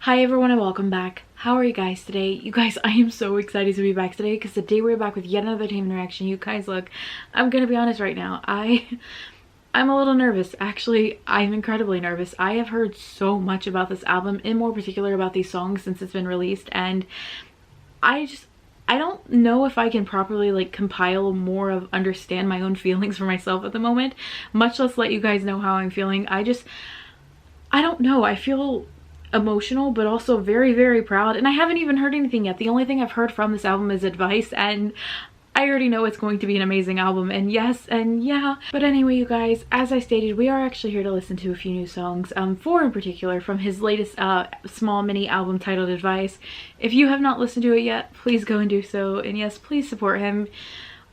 Hi everyone and welcome back. How are you guys today? You guys, I am so excited to be back today because today we're back with yet another TAEMIN reaction. You guys, look, I'm gonna be honest right now. I'm a little nervous. Actually, I'm incredibly nervous. I have heard so much about this album, in more particular about these songs since it's been released, and I don't know if I can properly like compile more of understand my own feelings for myself at the moment, much less let you guys know how I'm feeling. I don't know. I feel emotional but also very, very proud, and I haven't even heard anything yet. The only thing I've heard from this album is advice, and I already know it's going to be an amazing album, and yes and yeah. But anyway, you guys, as I stated, we are actually here to listen to a few new songs, 4 in particular from his latest small mini album titled Advice. If you have not listened to it yet, please go and do so, and yes, please support him.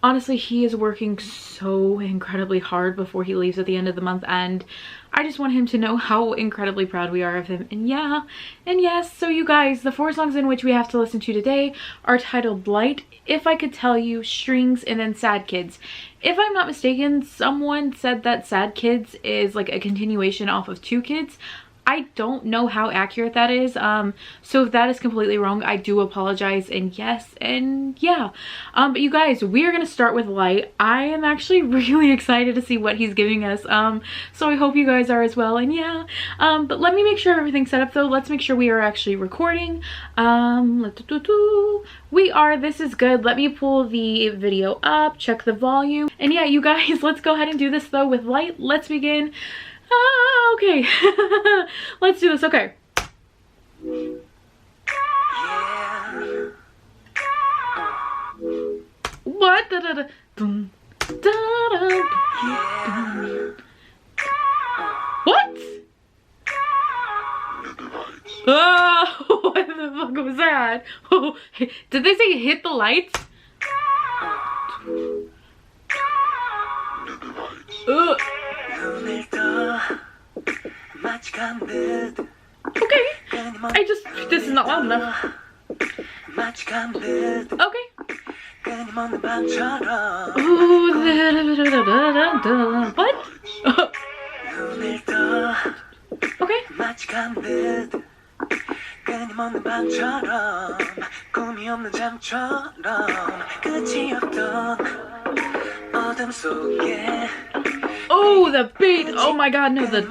Honestly, he is working so incredibly hard before he leaves at the end of the month, and I just want him to know how incredibly proud we are of him. And yeah, and yes, so you guys, the 4 songs in which we have to listen to today are titled Light, If I Could Tell You, Strings, and then Sad Kids. If I'm not mistaken, someone said that Sad Kids is like a continuation off of Two Kids. I don't know how accurate that is, so if that is completely wrong, I do apologize, and yes, and yeah. But you guys, we are gonna start with Light. I am actually really excited to see what he's giving us, so I hope you guys are as well, and yeah. But let me make sure everything's set up though. Let's make sure we are actually recording. We are. This is good. Let me pull the video up, check the volume, and yeah, you guys, let's go ahead and do this though with Light. Let's begin. Okay. Let's do this. Okay. What? What? Oh, what the fuck was that? Oh, did they say hit the lights? Okay, this is not loud enough. Okay. What? Okay. Oh, the beat! Oh my god, no, the...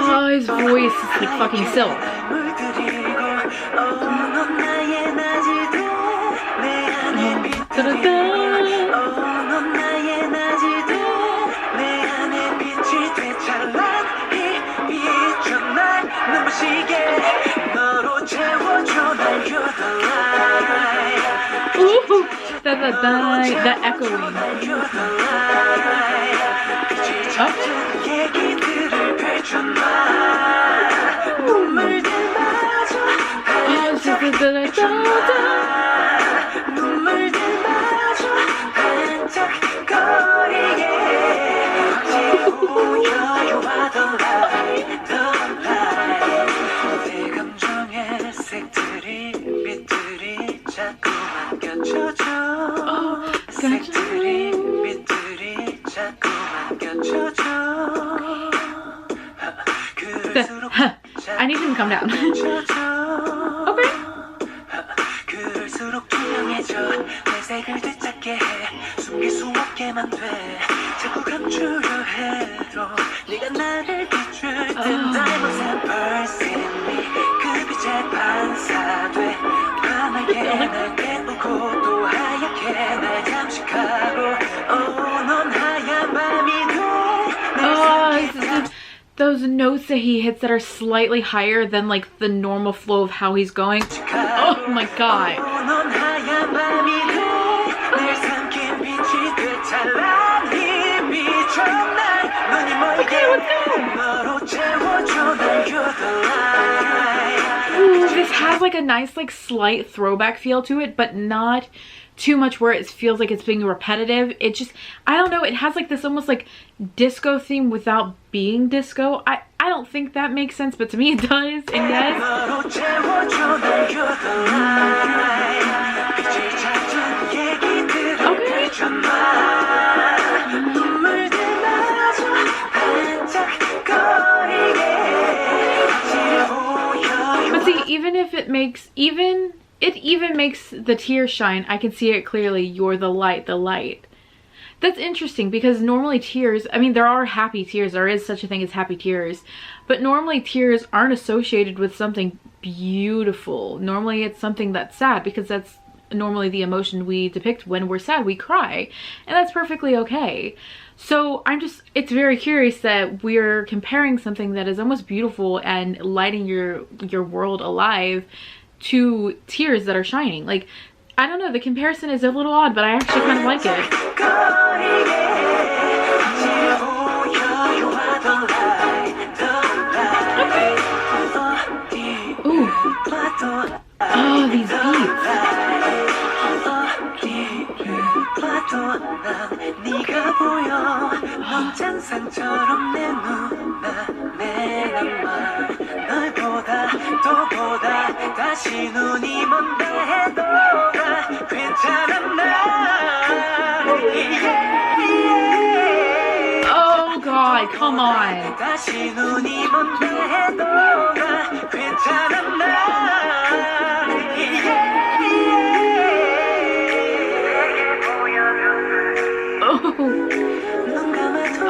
Oh, his voice is like fucking silk. Ooh, that echoing. I need him to come down. Okay. Those notes that he hits that are slightly higher than like the normal flow of how he's going. Oh my god. Okay, let's go. Ooh, this has like a nice like slight throwback feel to it, but not too much where it feels like it's being repetitive. It just, I don't know, it has like this almost like disco theme without being disco. I don't think that makes sense, but to me it does, and yes. Okay. But see, even if it makes, it even makes the tears shine. I can see it clearly. You're the light, the light. That's interesting because normally tears, I mean, there are happy tears. There is such a thing as happy tears. But normally tears aren't associated with something beautiful. Normally it's something that's sad because that's normally the emotion we depict when we're sad. We cry. And that's perfectly okay. So it's very curious that we're comparing something that is almost beautiful and lighting your world alive to tears that are shining. Like, I don't know, the comparison is a little odd, but I actually kind of like it. Okay. Ooh. Oh, these beats. Oh God, come on.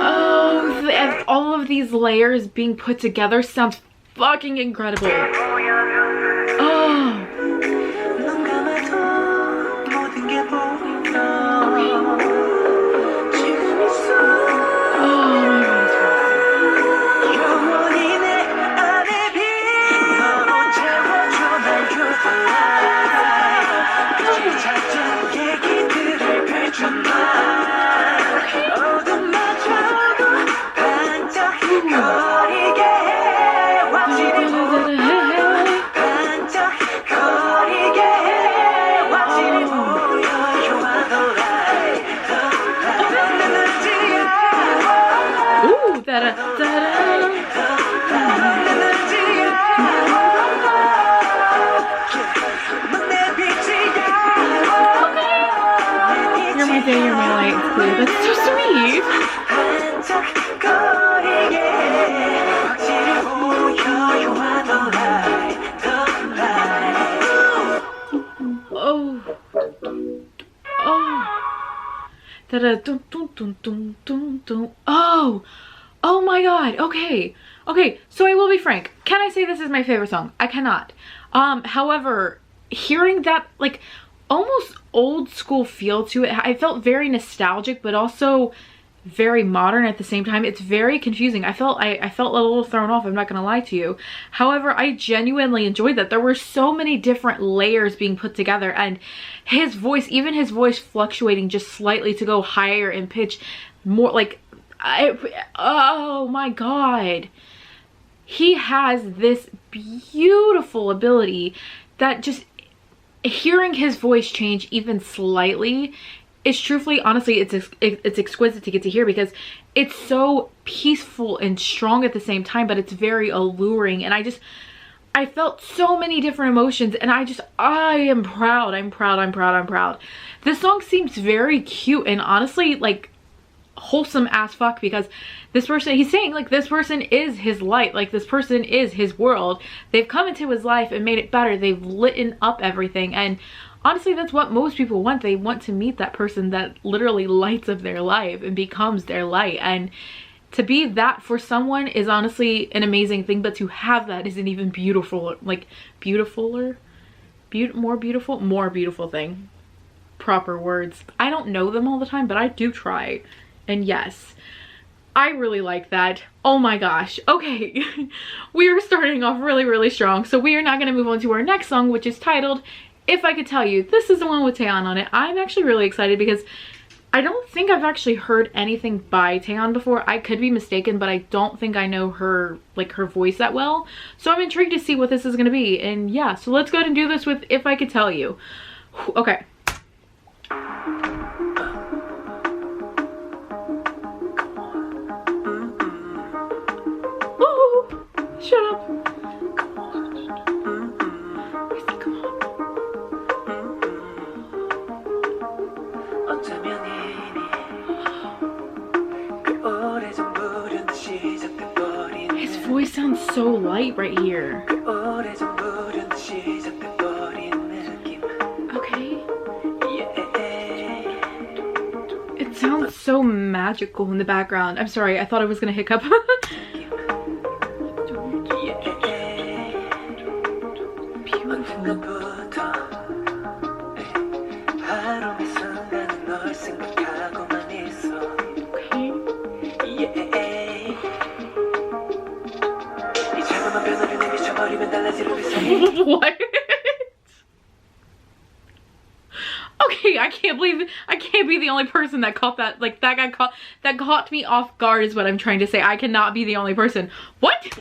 Oh, all of these layers being put together sounds fucking incredible. Oh. You're my light, clear. That's so sweet. Oh. Oh. Da-da, dun, dun, dun, dun, dun, dun. Oh. Oh my God. Okay. Okay. So I will be frank. Can I say this is my favorite song? I cannot. However, hearing that, like, almost old school feel to it, I felt very nostalgic, but also very modern at the same time. It's very confusing. I felt a little thrown off, I'm not gonna lie to you. However, I genuinely enjoyed that. There were so many different layers being put together, and his voice, even his voice fluctuating just slightly to go higher in pitch, more like, oh my God. He has this beautiful ability that just, hearing his voice change even slightly is truthfully, honestly, it's exquisite to get to hear because it's so peaceful and strong at the same time, but it's very alluring. And I felt so many different emotions, and I am proud. I'm proud. This song seems very cute and honestly like wholesome as fuck, because this person, he's saying like this person is his light, like this person is his world. They've come into his life and made it better. They've lit up everything, and honestly that's what most people want. They want to meet that person that literally lights up their life and becomes their light, and to be that for someone is honestly an amazing thing, but to have that is an even beautiful, like more beautiful thing. Proper words. I don't know them all the time, but I do try. And yes, I really like that. Oh my gosh. Okay, we are starting off really strong, so we are now going to move on to our next song, which is titled If I Could Tell You. This is the one with Taeyeon on it. I'm actually really excited because I don't think I've actually heard anything by Taeyeon before. I could be mistaken, but I don't think I know her, like her voice that well. So I'm intrigued to see what this is going to be. And yeah, so let's go ahead and do this with If I Could Tell You. Okay. so light right here. Okay. It sounds so magical in the background. I'm sorry, I thought I was gonna hiccup. Beautiful. What? Okay, I can't be the only person that caught that. Like, that caught me off guard is what I'm trying to say. I cannot be the only person. What? What?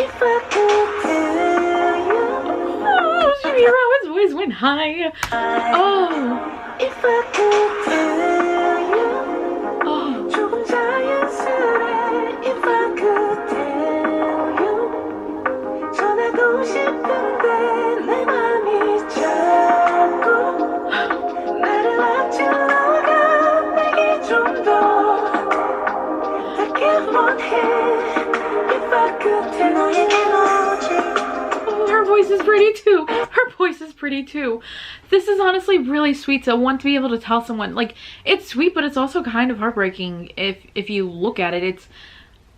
If I could tell you. Oh, Shihira's voice went high. Oh. If I could tell you. Oh. If I could tell you. 전하고 싶은데 내 맘이 자꾸 나를 앞질러가 내게 좀 더 닿게 원해. Oh, her voice is pretty too. Her voice is pretty too. This is honestly really sweet to want to be able to tell someone. Like, it's sweet, but it's also kind of heartbreaking if you look at it. It's,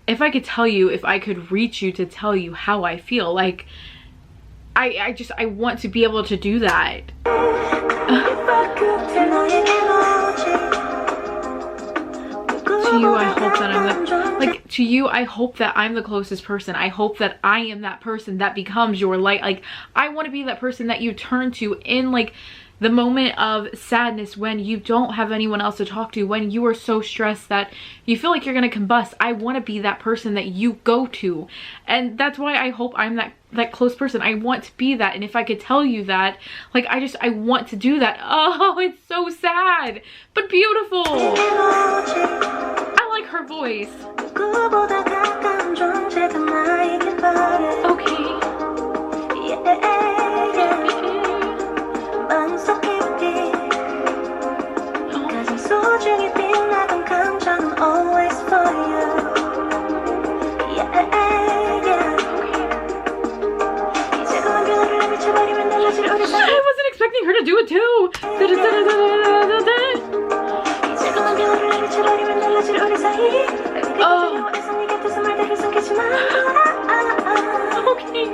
if I could tell you, if I could reach you to tell you how I feel, like, I want to be able to do that. To you, I hope that I'm the, like, to you, I hope that I'm the closest person. I hope that I am that person that becomes your light. Like, I want to be that person that you turn to in, like, the moment of sadness, when you don't have anyone else to talk to, when you are so stressed that you feel like you're gonna combust. I want to be that person that you go to, and that's why I hope I'm that close person. I want to be that, and if I could tell you that, like, I want to do that. Oh, it's so sad but beautiful. I like her voice. Okay. I wasn't expecting her to do it too. Oh. Okay.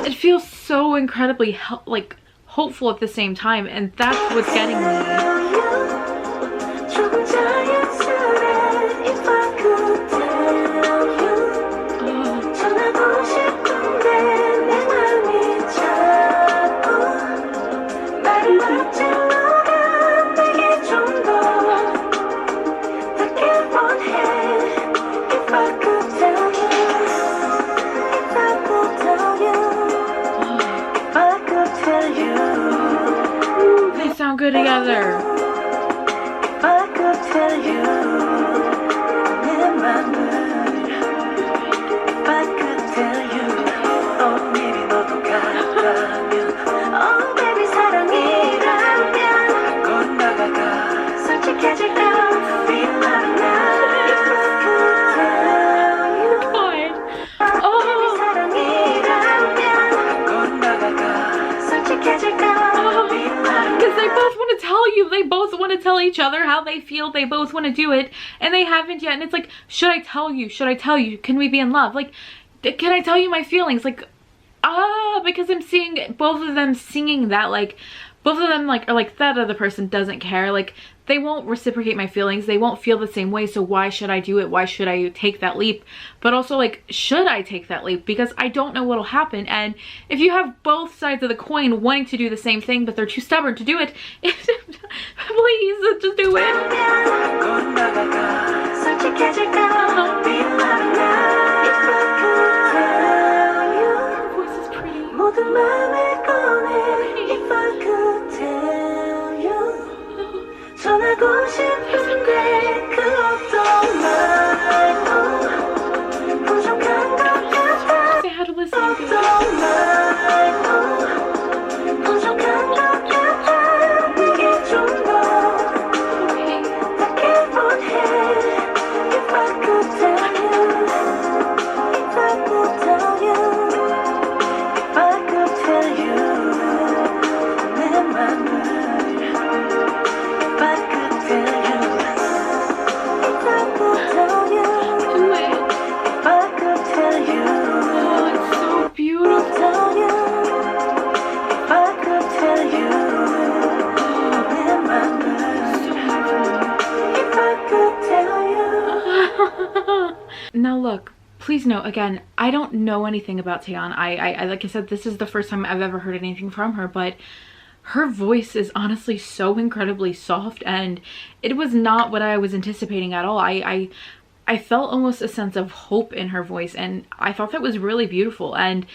It feels so incredibly like hopeful at the same time, and that's what's getting me. They sound good together. If I could tell you, if I could tell you, oh maybe 너도 같다면, oh baby 사랑이라면, 곧 나가가 솔직해질까, feel like now. If I could tell you, oh baby 사랑이라면, 곧 나가가 솔직해질까. Because they both want to tell you, they both want to tell each other how they feel, they both want to do it, and they haven't yet. And it's like, should I tell you? Should I tell you? Can we be in love? Like, can I tell you my feelings? Like, because I'm seeing both of them singing that, like, both of them like are like, that other person doesn't care. Like, they won't reciprocate my feelings, they won't feel the same way, so why should I do it? Why should I take that leap? But also, like, should I take that leap? Because I don't know what'll happen. And if you have both sides of the coin wanting to do the same thing, but they're too stubborn to do it, please just do it. Her voice is pretty. Say how to listen to Now look, please note, again, I don't know anything about Taeyeon. I like I said, this is the first time I've ever heard anything from her, but her voice is honestly so incredibly soft, and it was not what I was anticipating at all. I felt almost a sense of hope in her voice, and I thought that was really beautiful. And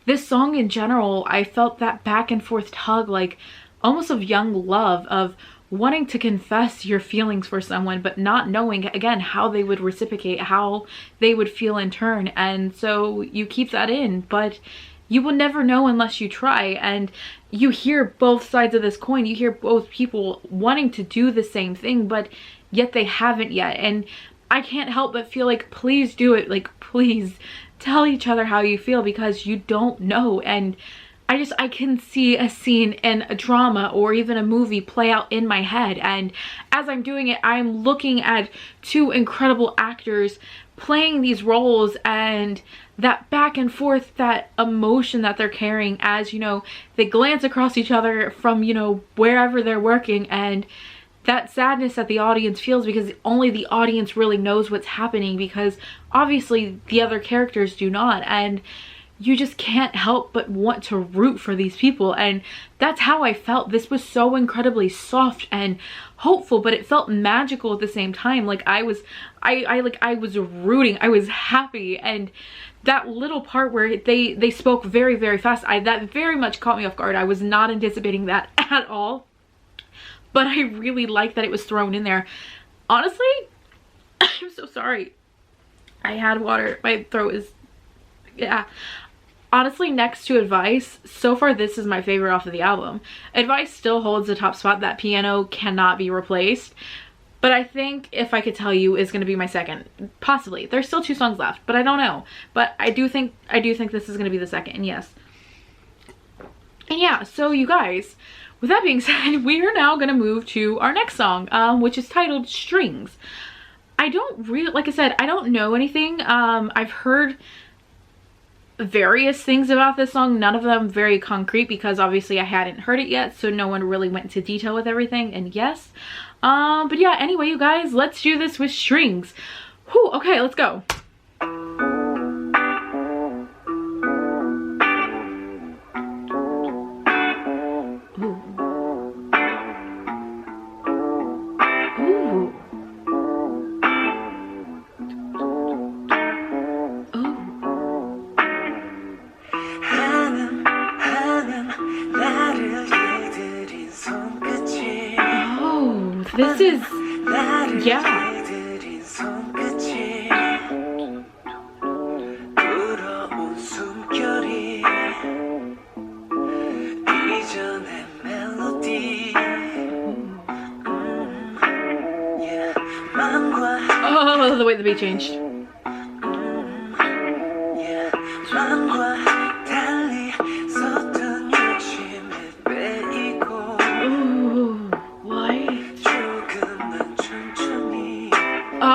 this song in general, I felt that back and forth tug, like almost of young love, of wanting to confess your feelings for someone but not knowing, again, how they would reciprocate, how they would feel in turn. And so you keep that in, but you will never know unless you try. And you hear both sides of this coin. You hear both people wanting to do the same thing, but yet they haven't yet. And I can't help but feel like, please do it. Like, please tell each other how you feel, because you don't know. And I can see a scene in a drama or even a movie play out in my head, and as I'm doing it, I'm looking at two incredible actors playing these roles, and that back and forth, that emotion that they're carrying as, you know, they glance across each other from, you know, wherever they're working, and that sadness that the audience feels, because only the audience really knows what's happening, because obviously the other characters do not. And you just can't help but want to root for these people, and that's how I felt. This was so incredibly soft and hopeful, but it felt magical at the same time. Like I was rooting, I was happy. And that little part where they spoke very, very fast, that very much caught me off guard. I was not anticipating that at all, but I really liked that it was thrown in there. Honestly, I'm so sorry. I had water, my throat is, yeah. Honestly, next to Advice, so far this is my favorite off of the album. Advice still holds the top spot. That piano cannot be replaced. But I think If I Could Tell You is going to be my second. Possibly. There's still 2 songs left, but I don't know. But I do think this is going to be the second, yes. And yeah, so you guys, with that being said, we are now going to move to our next song, which is titled Strings. I don't really, like I said, I don't know anything. I've heard various things about this song, none of them very concrete, because obviously I hadn't heard it yet, so no one really went into detail with everything. And yes, but yeah, anyway, you guys, let's do this with Strings. Whew, okay, let's go. This is, yeah. Oh, the way the beat changed.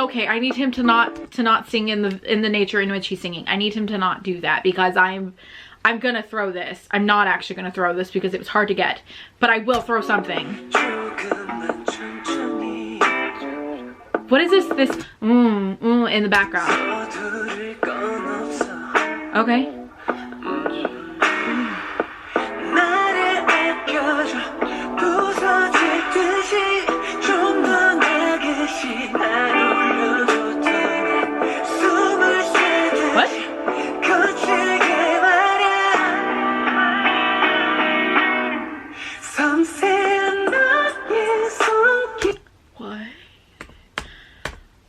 Okay, I need him to not sing in the nature in which he's singing. I need him to not do that, because I'm gonna throw this. I'm not actually gonna throw this because it was hard to get, but I will throw something. What is this in the background? Okay. What?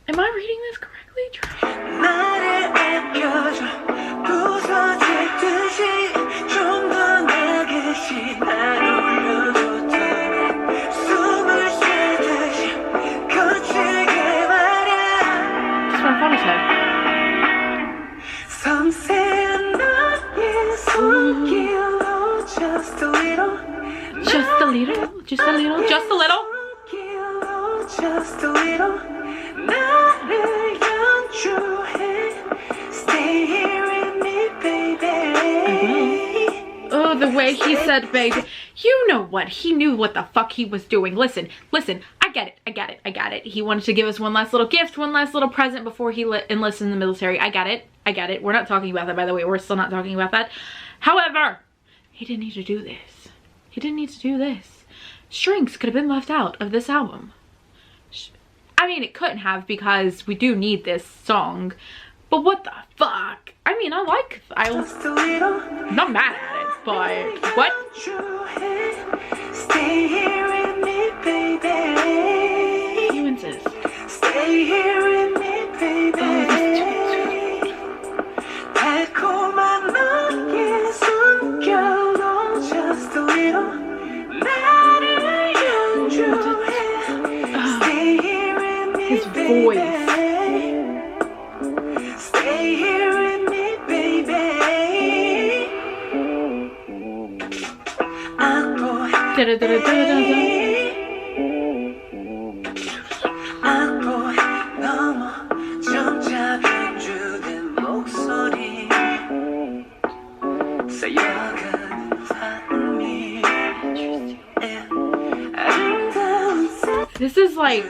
Am I reading this correctly? This is my phone said. Just a little, just a little, just a little, just a little. Just a little. Stay here with me, baby. Oh, the way he said baby. You know what? He knew what the fuck he was doing. Listen, listen. I get it. I get it. I get it. He wanted to give us one last little gift, one last little present before he enlisted in the military. I get it. I get it. We're not talking about that, by the way. We're still not talking about that. However, he didn't need to do this. He didn't need to do this. Strings could have been left out of this album. I mean, it couldn't have, because we do need this song. But what the fuck? I mean, I'm not mad at it, but what? Stay here with me, baby. You insist. Stay here with me, baby. Oh, just a little. His voice. Stay here with me, baby. This is like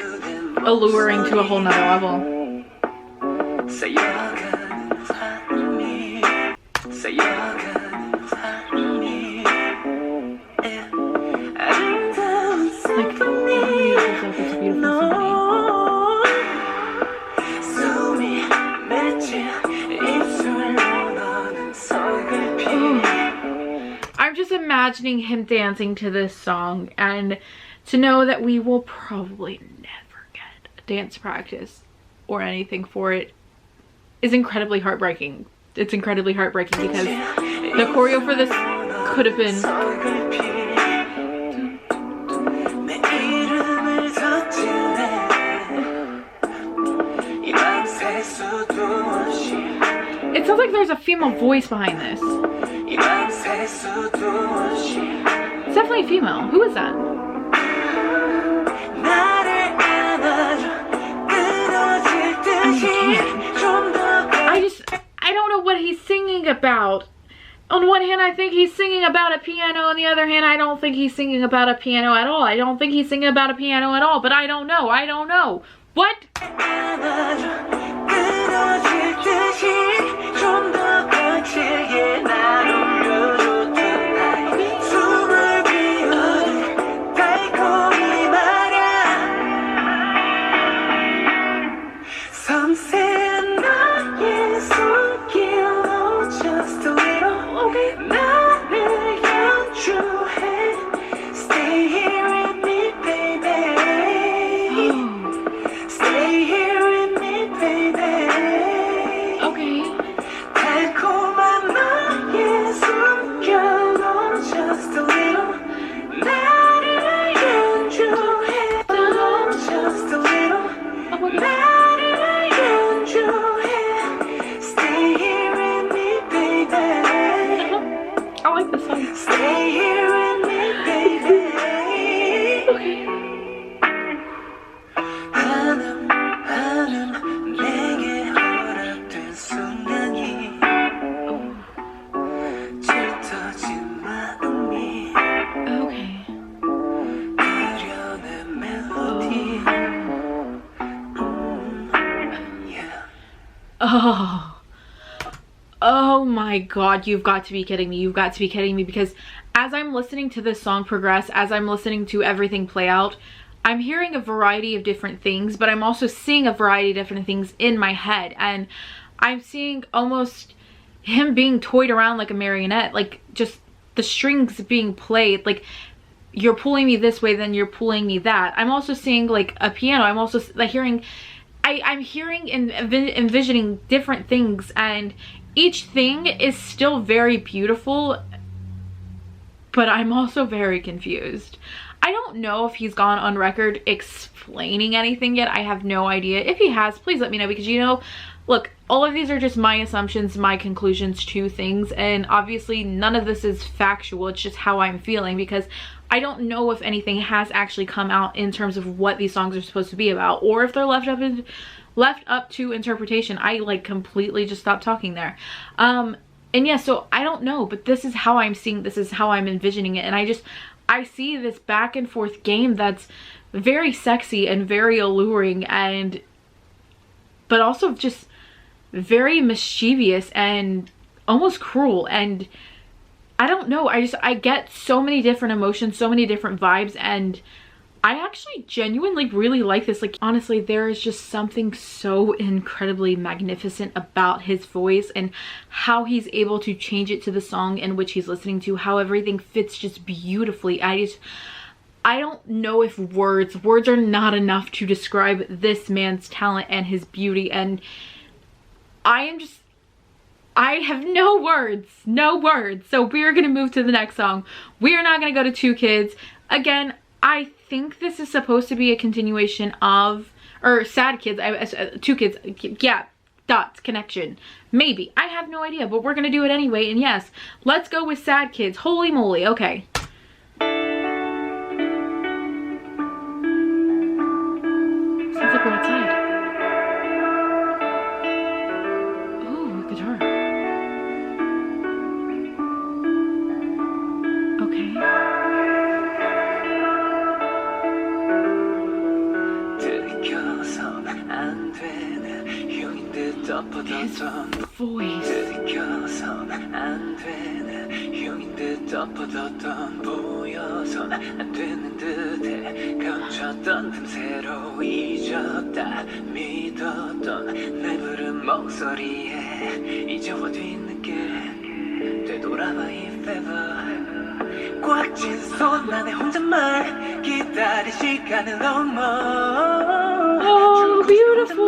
alluring to a whole nother level. Like, it's a beautiful symphony. I'm just imagining him dancing to this song, and to know that we will probably never get a dance practice or anything for it is incredibly heartbreaking. It's incredibly heartbreaking because the choreo for this could have been it sounds like there's a female voice behind this. It's definitely female. Who is that? I don't know what he's singing about. On one hand, I think he's singing about a piano. On the other hand, I don't think he's singing about a piano at all. I don't think he's singing about a piano at all, but I don't know. I don't know. What? Oh my god, you've got to be kidding me. You've got to be kidding me, because as I'm listening to this song progress, as I'm listening to everything play out, I'm hearing a variety of different things, but I'm also seeing a variety of different things in my head, and I'm seeing almost him being toyed around like a marionette, like just the strings being played, like you're pulling me this way, then you're pulling me that. I'm also seeing like a piano. I'm also like hearing I'm hearing and envisioning different things, and each thing is still very beautiful, but I'm also very confused. I don't know if he's gone on record explaining anything yet. I have no idea. If he has, please let me know, because, you know, look, all of these are just my assumptions, my conclusions to things, and obviously none of this is factual. It's just how I'm feeling, because I don't know if anything has actually come out in terms of what these songs are supposed to be about, or if they're left up to interpretation. I like completely just stopped talking there. And yeah, so I don't know, but this is how I'm seeing, this is how I'm envisioning it, and I see this back and forth game that's very sexy and very alluring, and but also just very mischievous and almost cruel. And I don't know, I get so many different emotions, so many different vibes, and I actually genuinely really like this. Like, honestly, there is just something so incredibly magnificent about his voice and how he's able to change it to the song in which he's listening to, how everything fits just beautifully. I don't know if words are not enough to describe this man's talent and his beauty, and I have no words. So we're gonna move to the next song. We are not gonna go to Two Kids. Again, I think this is supposed to be a continuation of, or Sad Kids, Two Kids, yeah, dots, connection. Maybe, I have no idea, but we're gonna do it anyway. And yes, let's go with Sad Kids. Holy moly, okay. Sounds like we're outside. Oh, a guitar. Okay. His voice. Oh, beautiful.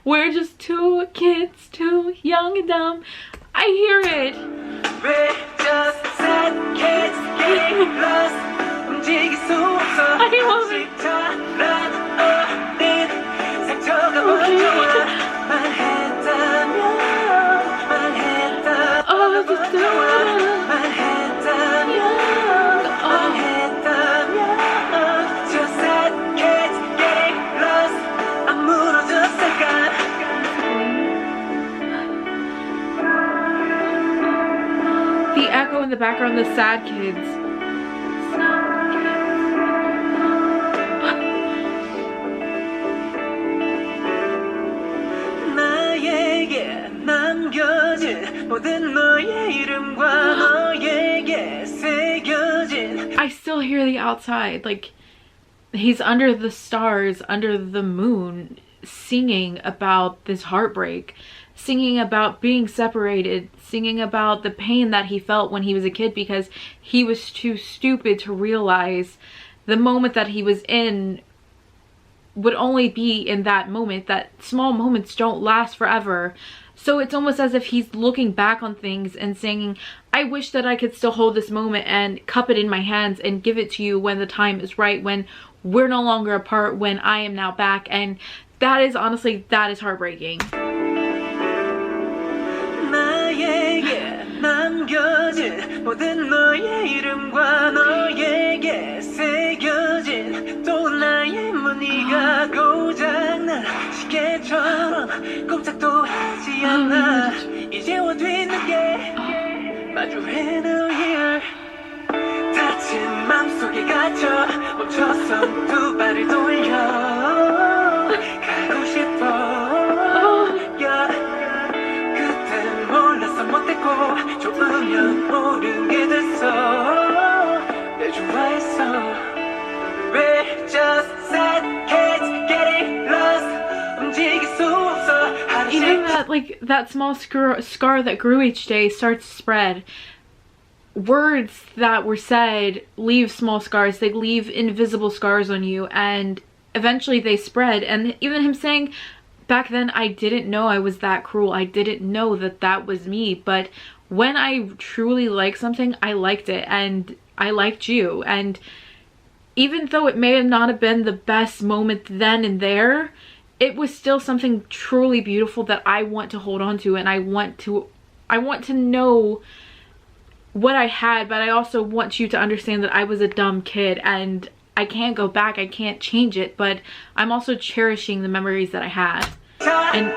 We're just two kids, too young and dumb. I hear it. We're just sad kids getting lost. I love it. The echo in the background, the Sad Kids. I still hear the outside, like he's under the stars, under the moon, singing about this heartbreak, singing about being separated, singing about the pain that he felt when he was a kid because he was too stupid to realize the moment that he was in would only be in that moment, that small moments don't last forever. So it's almost as if he's looking back on things and saying, I wish that I could still hold this moment and cup it in my hands and give it to you when the time is right, when we're no longer apart, when I am now back. And that is, honestly, that is heartbreaking. We're just sad kids getting lost. 움직일 수 없어. Even that, like, that small scar that grew each day starts to spread. Words that were said leave small scars. They leave invisible scars on you, and eventually they spread. And even him saying, back then I didn't know I was that cruel. I didn't know that that was me. But when I truly like something, I liked it, and I liked you. And even though it may not have been the best moment then and there, it was still something truly beautiful that I want to hold on to, and I want to know what I had, but I also want you to understand that I was a dumb kid and I can't go back, I can't change it, but I'm also cherishing the memories that I had. And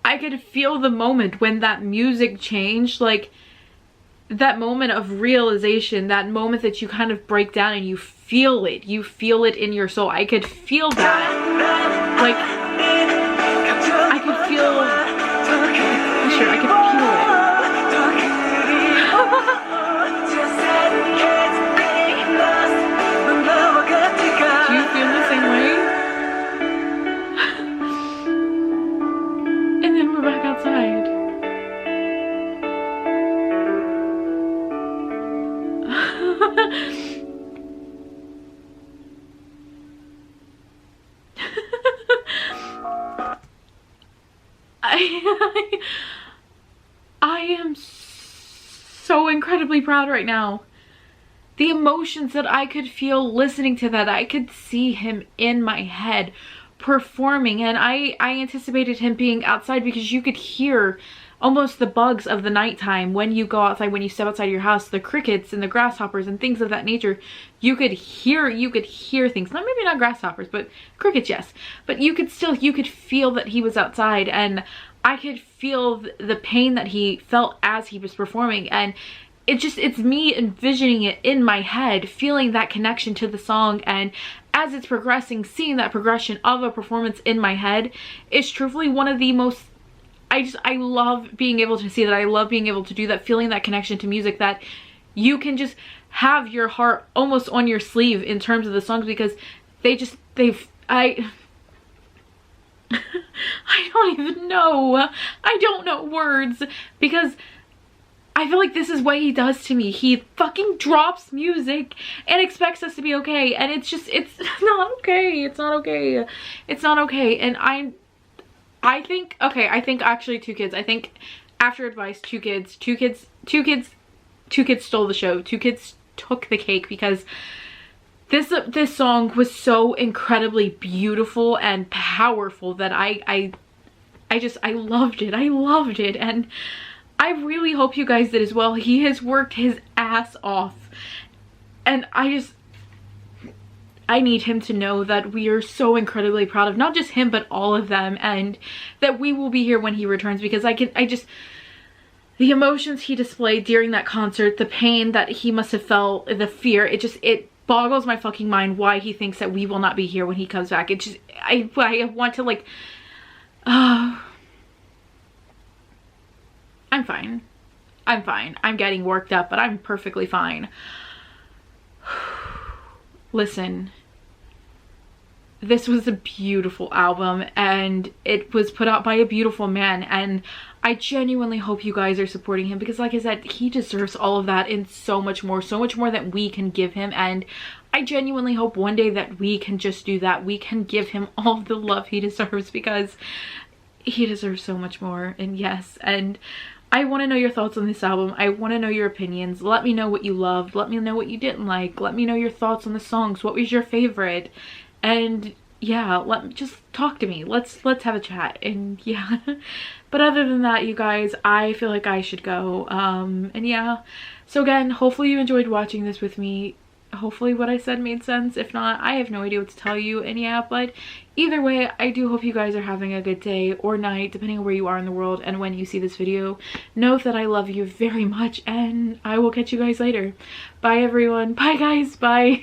I could feel the moment when that music changed, like that moment of realization, that moment that you kind of break down and you feel it in your soul. I could feel that. Like, I could feel, sure, I could feel it. Do you feel the same way? And then we're back outside. I am so incredibly proud right now. The emotions that I could feel listening to that, I could see him in my head performing, and I anticipated him being outside because you could hear almost the bugs of the nighttime when you go outside, when you step outside your house, the crickets and the grasshoppers and things of that nature. You could hear things. Maybe not grasshoppers, but crickets, yes. But you could feel that he was outside, and I could feel the pain that he felt as he was performing. And it's me envisioning it in my head, feeling that connection to the song, and as it's progressing, seeing that progression of a performance in my head is truthfully one of the most, I love being able to see that. I love being able to do that, feeling that connection to music, that you can just have your heart almost on your sleeve in terms of the songs, because I don't even know. I don't know words, because I feel like this is what he does to me. He fucking drops music and expects us to be okay, and it's not okay. It's not okay. It's not okay. And I think actually two kids. I think after advice, two kids stole the show. Two kids took the cake, because this song was so incredibly beautiful and powerful that I loved it. I loved it, and I really hope you guys did as well. He has worked his ass off, and I need him to know that we are so incredibly proud of not just him, but all of them, and that we will be here when he returns, because the emotions he displayed during that concert, the pain that he must have felt, the fear, it boggles my fucking mind why he thinks that we will not be here when he comes back. I want to, like, I'm fine. I'm fine. I'm getting worked up, but I'm perfectly fine. Listen, this was a beautiful album, and it was put out by a beautiful man, and I genuinely hope you guys are supporting him, because like I said, he deserves all of that and so much more than we can give him. And I genuinely hope one day that we can just do that. We can give him all the love he deserves, because he deserves so much more. And yes, and I want to know your thoughts on this album. I want to know your opinions. Let me know what you loved. Let me know what you didn't like. Let me know your thoughts on the songs. What was your favorite? and yeah, just talk to me. Let's have a chat. And yeah. But other than that, you guys, I feel like I should go. And yeah, so again, hopefully you enjoyed watching this with me. Hopefully what I said made sense. If not, I have no idea what to tell you. And yeah, but either way, I do hope you guys are having a good day or night, depending on where you are in the world and when you see this video. Know that I love you very much, and I will catch you guys later. Bye everyone. Bye guys. Bye.